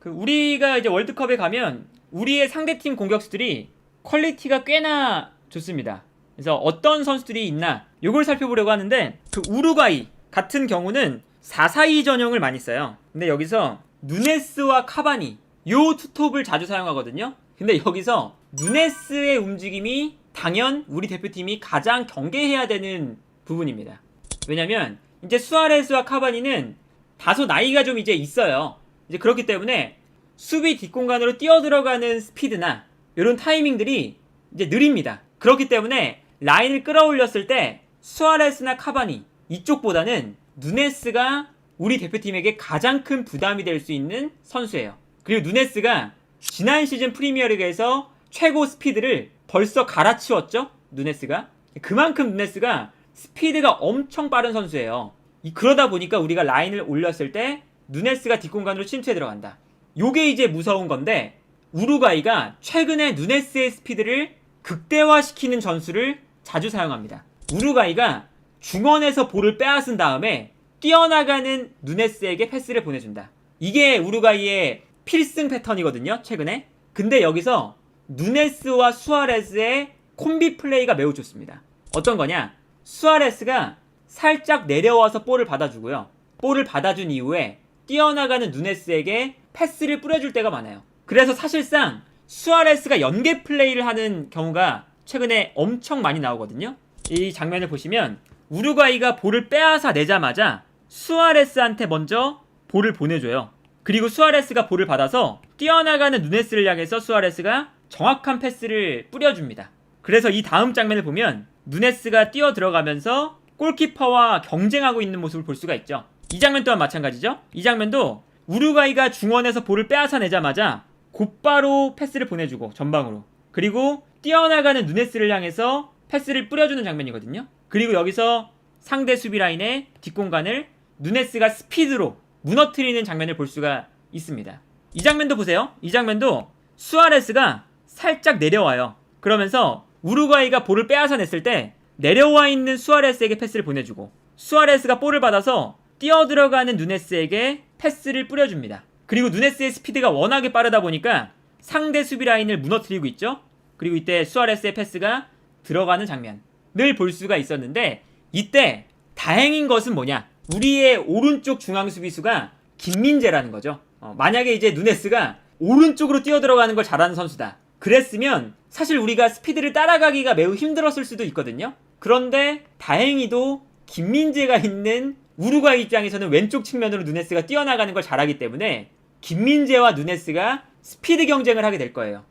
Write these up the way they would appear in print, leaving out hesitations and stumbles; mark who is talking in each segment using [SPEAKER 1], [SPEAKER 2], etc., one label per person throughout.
[SPEAKER 1] 우리가 이제 월드컵에 가면 우리의 상대팀 공격수들이 퀄리티가 꽤나 좋습니다. 그래서 어떤 선수들이 있나 요걸 살펴보려고 하는데, 우루과이 같은 경우는 4-4-2 전형을 많이 써요. 근데 여기서 누네스와 카바니 요 투톱을 자주 사용하거든요. 근데 여기서 누네스의 움직임이 당연 우리 대표팀이 가장 경계해야 되는 부분입니다. 왜냐면 이제 수아레스와 카바니는 다소 나이가 좀 이제 있어요. 이제 그렇기 때문에 수비 뒷공간으로 뛰어들어가는 스피드나 이런 타이밍들이 이제 느립니다. 그렇기 때문에 라인을 끌어올렸을 때 수아레스나 카바니 이쪽보다는 누네스가 우리 대표팀에게 가장 큰 부담이 될 수 있는 선수예요. 그리고 누네스가 지난 시즌 프리미어리그에서 최고 스피드를 벌써 갈아치웠죠? 누네스가. 그만큼 누네스가 스피드가 엄청 빠른 선수예요. 그러다 보니까 우리가 라인을 올렸을 때 누네스가 뒷공간으로 침투해 들어간다. 요게 이제 무서운 건데, 우루과이가 최근에 누네스의 스피드를 극대화시키는 전술을 자주 사용합니다. 우루과이가 중원에서 볼을 빼앗은 다음에 뛰어나가는 누네스에게 패스를 보내준다. 이게 우루과이의 필승 패턴이거든요, 최근에. 근데 여기서 누네스와 수아레스의 콤비 플레이가 매우 좋습니다. 어떤 거냐? 수아레스가 살짝 내려와서 볼을 받아주고요. 볼을 받아준 이후에 뛰어나가는 누네스에게 패스를 뿌려줄 때가 많아요. 그래서 사실상 수아레스가 연계 플레이를 하는 경우가 최근에 엄청 많이 나오거든요. 이 장면을 보시면 우루과이가 볼을 빼앗아 내자마자 수아레스한테 먼저 볼을 보내줘요. 그리고 수아레스가 볼을 받아서 뛰어나가는 누네스를 향해서 수아레스가 정확한 패스를 뿌려줍니다. 그래서 이 다음 장면을 보면 누네스가 뛰어 들어가면서 골키퍼와 경쟁하고 있는 모습을 볼 수가 있죠. 이 장면 또한 마찬가지죠. 이 장면도 우루과이가 중원에서 볼을 빼앗아내자마자 곧바로 패스를 보내주고 전방으로, 그리고 뛰어나가는 누네스를 향해서 패스를 뿌려주는 장면이거든요. 그리고 여기서 상대 수비 라인의 뒷공간을 누네스가 스피드로 무너뜨리는 장면을 볼 수가 있습니다. 이 장면도 보세요. 이 장면도 수아레스가 살짝 내려와요. 그러면서 우루과이가 볼을 빼앗아냈을 때 내려와 있는 수아레스에게 패스를 보내주고, 수아레스가 볼을 받아서 뛰어들어가는 누네스에게 패스를 뿌려줍니다. 그리고 누네스의 스피드가 워낙에 빠르다 보니까 상대 수비 라인을 무너뜨리고 있죠. 그리고 이때 수아레스의 패스가 들어가는 장면을 볼 수가 있었는데, 이때 다행인 것은 뭐냐? 우리의 오른쪽 중앙 수비수가 김민재라는 거죠. 만약에 이제 누네스가 오른쪽으로 뛰어들어가는 걸 잘하는 선수다, 그랬으면 사실 우리가 스피드를 따라가기가 매우 힘들었을 수도 있거든요. 그런데 다행히도 김민재가 있는 우루과이 입장에서는 왼쪽 측면으로 누네스가 뛰어나가는 걸 잘하기 때문에 김민재와 누네스가 스피드 경쟁을 하게 될 거예요.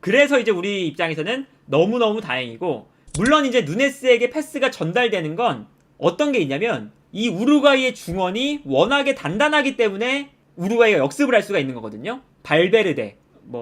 [SPEAKER 1] 그래서 이제 우리 입장에서는 너무너무 다행이고, 물론 이제 누네스에게 패스가 전달되는 건 어떤 게 있냐면, 이 우루과이의 중원이 워낙에 단단하기 때문에 우루과이가 역습을 할 수가 있는 거거든요. 발베르데,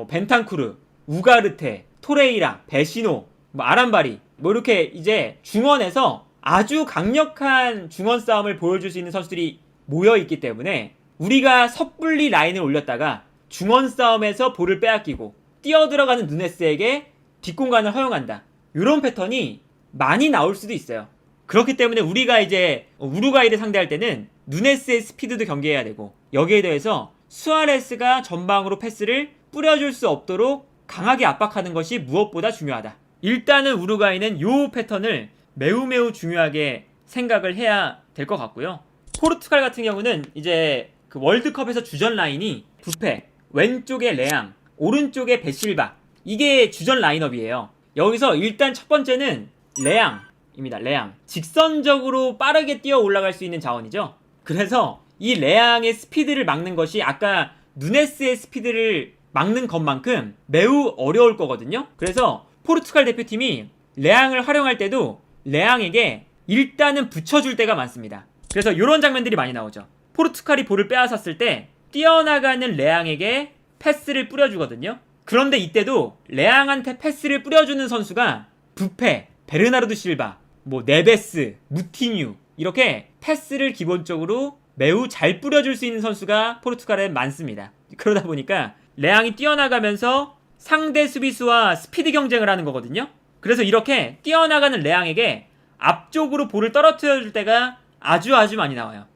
[SPEAKER 1] 벤탄쿠르, 우가르테, 토레이라, 베시노, 아란바리, 이렇게 이제 중원에서 아주 강력한 중원 싸움을 보여줄 수 있는 선수들이 모여있기 때문에 우리가 섣불리 라인을 올렸다가 중원 싸움에서 볼을 빼앗기고 뛰어들어가는 누네스에게 뒷공간을 허용한다, 이런 패턴이 많이 나올 수도 있어요. 그렇기 때문에 우리가 이제 우루과이를 상대할 때는 누네스의 스피드도 경계해야 되고, 여기에 대해서 수아레스가 전방으로 패스를 뿌려줄 수 없도록 강하게 압박하는 것이 무엇보다 중요하다. 일단은 우루과이는 이 패턴을 매우 중요하게 생각을 해야 될 것 같고요. 포르투갈 같은 경우는 이제 그 월드컵에서 주전 라인이 부페, 왼쪽에 레앙, 오른쪽에 베실바, 이게 주전 라인업이에요. 여기서 일단 첫 번째는 레앙입니다. 레앙. 직선적으로 빠르게 뛰어 올라갈 수 있는 자원이죠. 그래서 이 레앙의 스피드를 막는 것이 아까 누네스의 스피드를 막는 것만큼 매우 어려울 거거든요. 그래서 포르투갈 대표팀이 레앙을 활용할 때도 레앙에게 일단은 붙여줄 때가 많습니다. 그래서 이런 장면들이 많이 나오죠. 포르투갈이 볼을 빼앗았을 때 뛰어나가는 레앙에게 패스를 뿌려주거든요. 그런데 이때도 레앙한테 패스를 뿌려주는 선수가 부페, 베르나르도 실바, 네베스, 무티뉴, 이렇게 패스를 기본적으로 매우 잘 뿌려줄 수 있는 선수가 포르투갈에 많습니다. 그러다 보니까 레앙이 뛰어나가면서 상대 수비수와 스피드 경쟁을 하는 거거든요. 그래서 이렇게 뛰어나가는 레앙에게 앞쪽으로 볼을 떨어뜨려줄 때가 아주 많이 나와요.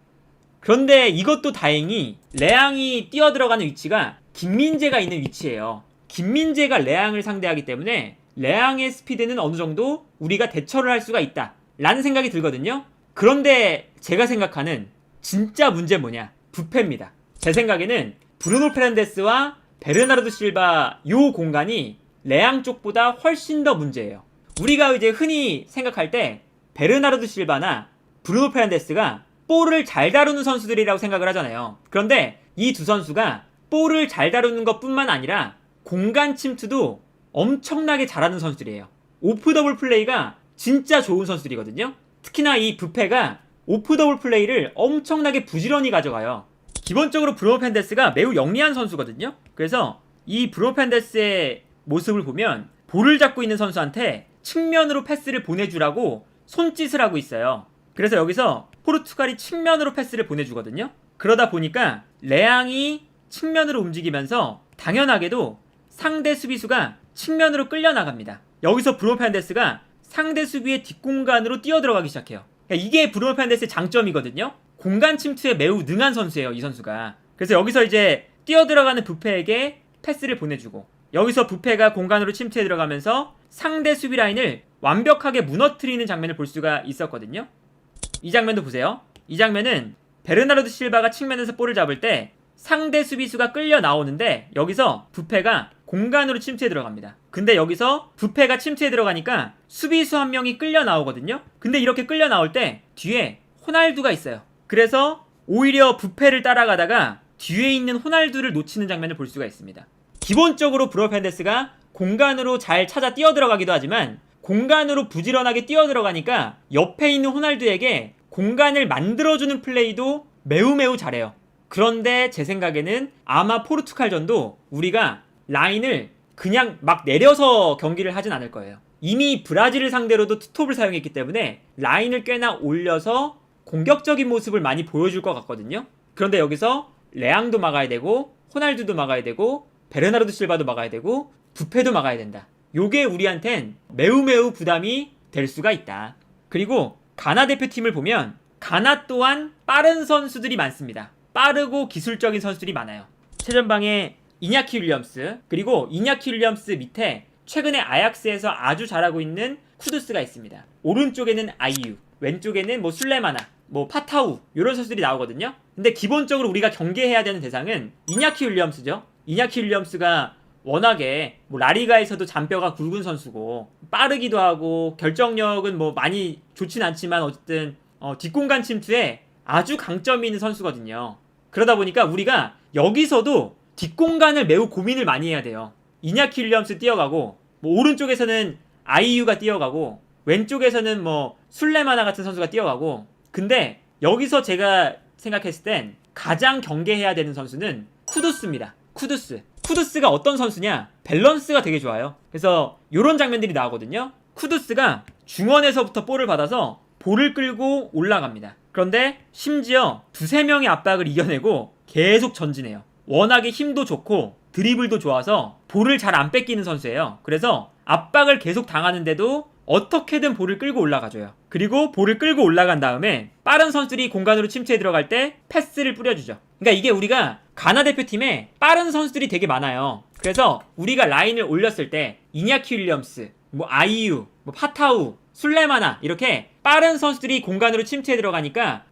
[SPEAKER 1] 그런데 이것도 다행히 레앙이 뛰어들어가는 위치가 김민재가 있는 위치예요. 김민재가 레앙을 상대하기 때문에 레앙의 스피드는 어느 정도 우리가 대처를 할 수가 있다 라는 생각이 들거든요. 그런데 제가 생각하는 진짜 문제는 뭐냐? 부패입니다. 제 생각에는 브루노 페르난데스와 베르나르도 실바 요 공간이 레앙 쪽보다 훨씬 더 문제예요. 우리가 이제 흔히 생각할 때 베르나르도 실바나 브루노 페르난데스가 볼을 잘 다루는 선수들이라고 생각을 하잖아요. 그런데 이 두 선수가 볼을 잘 다루는 것뿐만 아니라 공간 침투도 엄청나게 잘하는 선수들이에요. 오프 더블 플레이가 진짜 좋은 선수들이거든요. 특히나 이 부패가 오프 더블 플레이를 엄청나게 부지런히 가져가요. 기본적으로 브루노 페르난데스가 매우 영리한 선수거든요. 그래서 이 브루노 페르난데스의 모습을 보면 볼을 잡고 있는 선수한테 측면으로 패스를 보내주라고 손짓을 하고 있어요. 그래서 여기서 포르투갈이 측면으로 패스를 보내주거든요. 그러다 보니까 레앙이 측면으로 움직이면서 당연하게도 상대 수비수가 측면으로 끌려나갑니다. 여기서 브루노 페르난데스가 상대 수비의 뒷공간으로 뛰어들어가기 시작해요. 그러니까 이게 브루노 페르난데스의 장점이거든요. 공간 침투에 매우 능한 선수예요, 이 선수가. 그래서 여기서 이제 뛰어들어가는 부패에게 패스를 보내주고, 여기서 부패가 공간으로 침투해 들어가면서 상대 수비 라인을 완벽하게 무너뜨리는 장면을 볼 수가 있었거든요. 이 장면도 보세요. 이 장면은 베르나르도 실바가 측면에서 볼을 잡을 때 상대 수비수가 끌려 나오는데 여기서 부패가 공간으로 침투해 들어갑니다. 근데 여기서 부패가 침투해 들어가니까 수비수 한 명이 끌려 나오거든요. 근데 이렇게 끌려 나올 때 뒤에 호날두가 있어요. 그래서 오히려 부패를 따라가다가 뒤에 있는 호날두를 놓치는 장면을 볼 수가 있습니다. 기본적으로 브루노 페르난데스가 공간으로 잘 찾아 뛰어들어가기도 하지만 공간으로 부지런하게 뛰어들어가니까 옆에 있는 호날두에게 공간을 만들어주는 플레이도 매우 잘해요. 그런데 제 생각에는 아마 포르투갈전도 우리가 라인을 그냥 막 내려서 경기를 하진 않을 거예요. 이미 브라질을 상대로도 투톱을 사용했기 때문에 라인을 꽤나 올려서 공격적인 모습을 많이 보여줄 것 같거든요. 그런데 여기서 레앙도 막아야 되고 호날두도 막아야 되고 베르나르도 실바도 막아야 되고 부패도 막아야 된다. 요게 우리한텐 매우 부담이 될 수가 있다. 그리고 가나 대표팀을 보면 가나 또한 빠른 선수들이 많습니다. 빠르고 기술적인 선수들이 많아요. 최전방에 이냐키 윌리엄스, 그리고 이냐키 윌리엄스 밑에 최근에 아약스에서 아주 잘하고 있는 쿠두스가 있습니다. 오른쪽에는 아이유, 왼쪽에는 뭐 술레마나, 뭐 파타우 이런 선수들이 나오거든요. 근데 기본적으로 우리가 경계해야 되는 대상은 이냐키 윌리엄스죠. 이냐키 윌리엄스가 워낙에 뭐 라리가에서도 잔뼈가 굵은 선수고 빠르기도 하고 결정력은 뭐 많이 좋진 않지만 어쨌든 뒷공간 침투에 아주 강점이 있는 선수거든요. 그러다 보니까 우리가 여기서도 뒷공간을 매우 고민을 많이 해야 돼요. 이냐키 윌리엄스 뛰어가고 뭐 오른쪽에서는 아이유가 뛰어가고 왼쪽에서는 뭐 술레마나 같은 선수가 뛰어가고, 근데 여기서 제가 생각했을 땐 가장 경계해야 되는 선수는 쿠두스입니다. 쿠두스가 어떤 선수냐? 밸런스가 되게 좋아요. 그래서 이런 장면들이 나오거든요. 쿠두스가 중원에서부터 볼을 받아서 볼을 끌고 올라갑니다. 그런데 심지어 두세 명의 압박을 이겨내고 계속 전진해요. 워낙에 힘도 좋고 드리블도 좋아서 볼을 잘 안 뺏기는 선수예요. 그래서 압박을 계속 당하는데도 어떻게든 볼을 끌고 올라가줘요. 그리고 볼을 끌고 올라간 다음에 빠른 선수들이 공간으로 침투해 들어갈 때 패스를 뿌려주죠. 그러니까 이게 우리가 가나 대표팀에 빠른 선수들이 되게 많아요. 그래서 우리가 라인을 올렸을 때 이냐키 윌리엄스, 뭐 아이유, 뭐 파타우, 술레마나 이렇게 빠른 선수들이 공간으로 침투해 들어가니까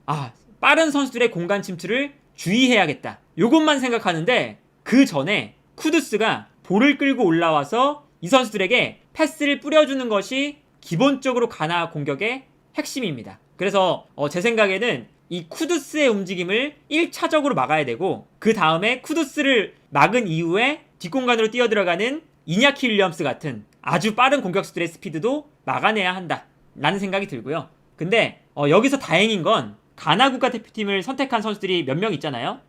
[SPEAKER 1] 빠른 선수들의 공간 침투를 주의해야겠다. 요것만 생각하는데 그 전에 쿠두스가 볼을 끌고 올라와서 이 선수들에게 패스를 뿌려주는 것이 기본적으로 가나 공격의 핵심입니다. 그래서 제 생각에는 이 쿠두스의 움직임을 1차적으로 막아야 되고, 그 다음에 쿠두스를 막은 이후에 뒷공간으로 뛰어들어가는 이냐키 윌리엄스 같은 아주 빠른 공격수들의 스피드도 막아내야 한다 라는 생각이 들고요. 근데 여기서 다행인 건 가나 국가대표팀을 선택한 선수들이 몇 명 있잖아요.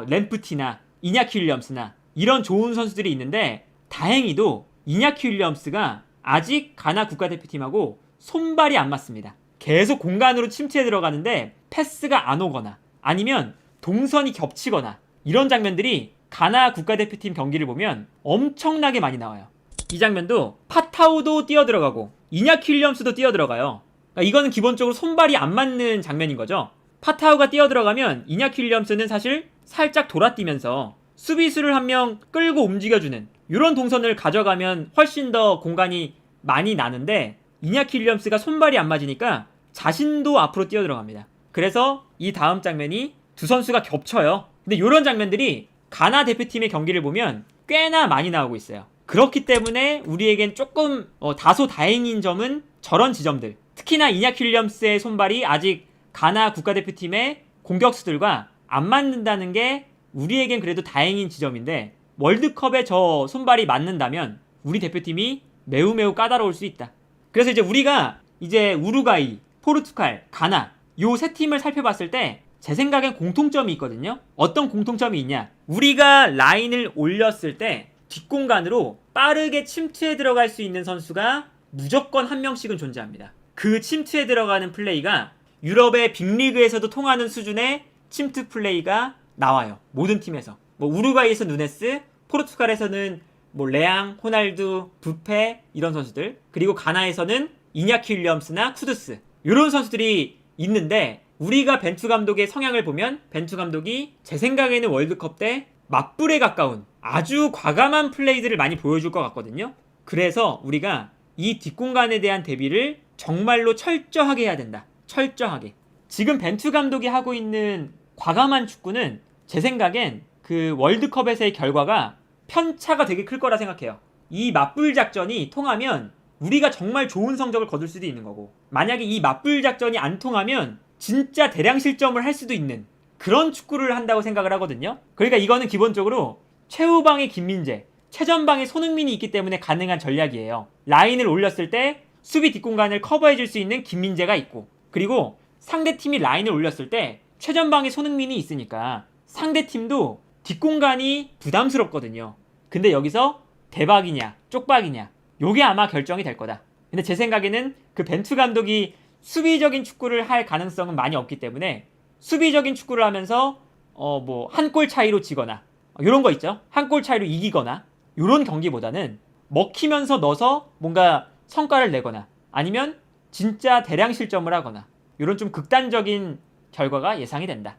[SPEAKER 1] 램프티나 이냐키 윌리엄스나 이런 좋은 선수들이 있는데, 다행히도 이냐키 윌리엄스가 아직 가나 국가대표팀하고 손발이 안 맞습니다. 계속 공간으로 침투해 들어가는데 패스가 안 오거나 아니면 동선이 겹치거나 이런 장면들이 가나 국가대표팀 경기를 보면 엄청나게 많이 나와요. 이 장면도 파타우도 뛰어들어가고 이냐키 윌리엄스도 뛰어들어가요. 그러니까 이거는 기본적으로 손발이 안 맞는 장면인 거죠. 파타우가 뛰어들어가면 이냐키 윌리엄스는 사실 살짝 돌아뛰면서 수비수를 한 명 끌고 움직여주는 이런 동선을 가져가면 훨씬 더 공간이 많이 나는데 이냐키 윌리엄스가 손발이 안 맞으니까 자신도 앞으로 뛰어들어갑니다. 그래서 이 다음 장면이 두 선수가 겹쳐요. 근데 이런 장면들이 가나 대표팀의 경기를 보면 꽤나 많이 나오고 있어요. 그렇기 때문에 우리에겐 조금 다소 다행인 점은 저런 지점들, 특히나 이냐키 윌리엄스의 손발이 아직 가나 국가대표팀의 공격수들과 안 맞는다는 게 우리에겐 그래도 다행인 지점인데, 월드컵에 저 손발이 맞는다면 우리 대표팀이 매우 까다로울 수 있다. 그래서 이제 우리가 이제 우루과이, 포르투갈, 가나 요 세 팀을 살펴봤을 때 제 생각엔 공통점이 있거든요. 어떤 공통점이 있냐? 우리가 라인을 올렸을 때 뒷공간으로 빠르게 침투해 들어갈 수 있는 선수가 무조건 한 명씩은 존재합니다. 그 침투해 들어가는 플레이가 유럽의 빅리그에서도 통하는 수준의 침투 플레이가 나와요. 모든 팀에서. 뭐 우루과이에서 누네스, 포르투갈에서는 뭐 레앙, 호날두, 부페 이런 선수들, 그리고 가나에서는 이냐키 윌리엄스나 쿠두스 이런 선수들이 있는데, 우리가 벤투 감독의 성향을 보면 벤투 감독이 제 생각에는 월드컵 때 맞불에 가까운 아주 과감한 플레이들을 많이 보여줄 것 같거든요. 그래서 우리가 이 뒷공간에 대한 대비를 정말로 철저하게 해야 된다. 철저하게. 지금 벤투 감독이 하고 있는 과감한 축구는 제 생각엔 그 월드컵에서의 결과가 편차가 되게 클 거라 생각해요. 이 맞불 작전이 통하면 우리가 정말 좋은 성적을 거둘 수도 있는 거고, 만약에 이 맞불 작전이 안 통하면 진짜 대량 실점을 할 수도 있는 그런 축구를 한다고 생각을 하거든요. 그러니까 이거는 기본적으로 최후방에 김민재, 최전방에 손흥민이 있기 때문에 가능한 전략이에요. 라인을 올렸을 때 수비 뒷공간을 커버해줄 수 있는 김민재가 있고, 그리고 상대팀이 라인을 올렸을 때 최전방에 손흥민이 있으니까 상대팀도 뒷공간이 부담스럽거든요. 근데 여기서 대박이냐 쪽박이냐 요게 아마 결정이 될 거다. 근데 제 생각에는 그 벤투 감독이 수비적인 축구를 할 가능성은 많이 없기 때문에 수비적인 축구를 하면서 뭐 한 골 차이로 지거나 요런 거 있죠. 한 골 차이로 이기거나 요런 경기보다는 먹히면서 넣어서 뭔가 성과를 내거나 아니면 진짜 대량 실점을 하거나 요런 좀 극단적인 결과가 예상이 된다.